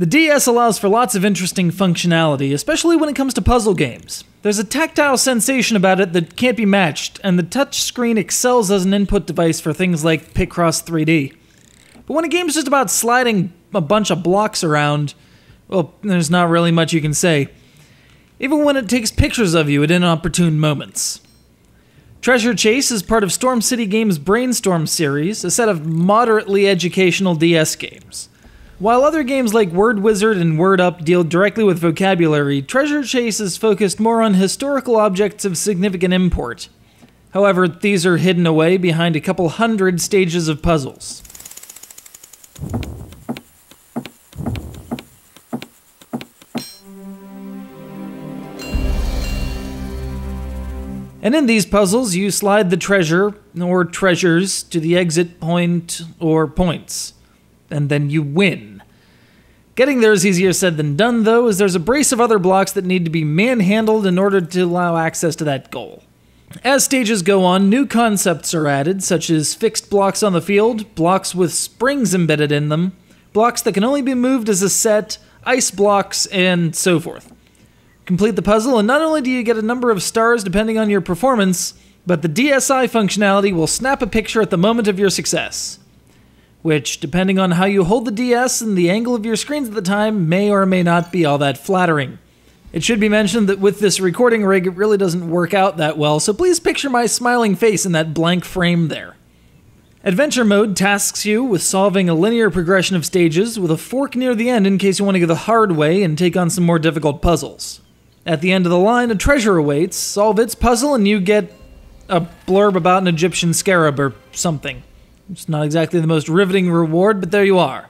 The DS allows for lots of interesting functionality, especially when it comes to puzzle games. There's a tactile sensation about it that can't be matched, and the touchscreen excels as an input device for things like Picross 3D. But when a game's just about sliding a bunch of blocks around, well, there's not really much you can say. Even when it takes pictures of you at inopportune moments. Treasure Chase is part of Storm City Games' Brainstorm Series, a set of moderately educational DS games. While other games like Word Wizard and Word Up deal directly with vocabulary, Treasure Chase is focused more on historical objects of significant import. However, these are hidden away behind a couple hundred stages of puzzles. And in these puzzles, you slide the treasure, or treasures, to the exit point or points. And then you win. Getting there is easier said than done, though, as there's a brace of other blocks that need to be manhandled in order to allow access to that goal. As stages go on, new concepts are added, such as fixed blocks on the field, blocks with springs embedded in them, blocks that can only be moved as a set, ice blocks, and so forth. Complete the puzzle, and not only do you get a number of stars depending on your performance, but the DSi functionality will snap a picture at the moment of your success. Which, depending on how you hold the DS and the angle of your screens at the time, may or may not be all that flattering. It should be mentioned that with this recording rig, it really doesn't work out that well, so please picture my smiling face in that blank frame there. Adventure Mode tasks you with solving a linear progression of stages with a fork near the end in case you want to go the hard way and take on some more difficult puzzles. At the end of the line, a treasure awaits, solve its puzzle, and you get a blurb about an Egyptian scarab or something. It's not exactly the most riveting reward, but there you are.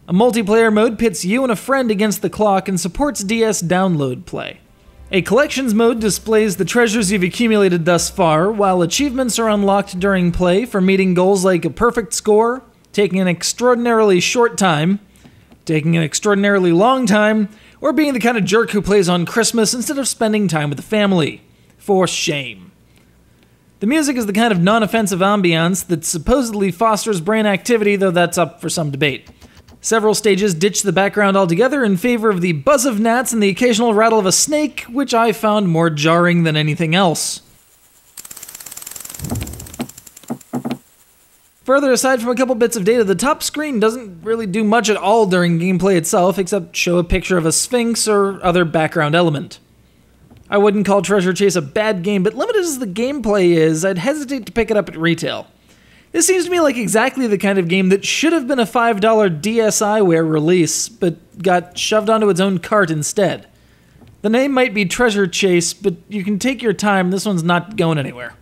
A multiplayer mode pits you and a friend against the clock and supports DS download play. A collections mode displays the treasures you've accumulated thus far, while achievements are unlocked during play for meeting goals like a perfect score, taking an extraordinarily short time, taking an extraordinarily long time, or being the kind of jerk who plays on Christmas instead of spending time with the family. For shame. The music is the kind of non-offensive ambiance that supposedly fosters brain activity, though that's up for some debate. Several stages ditch the background altogether in favor of the buzz of gnats and the occasional rattle of a snake, which I found more jarring than anything else. Further, aside from a couple bits of data, the top screen doesn't really do much at all during gameplay itself, except show a picture of a sphinx or other background element. I wouldn't call Treasure Chase a bad game, but limited as the gameplay is, I'd hesitate to pick it up at retail. This seems to me like exactly the kind of game that should have been a $5 DSiWare release, but got shoved onto its own cart instead. The name might be Treasure Chase, but you can take your time, this one's not going anywhere.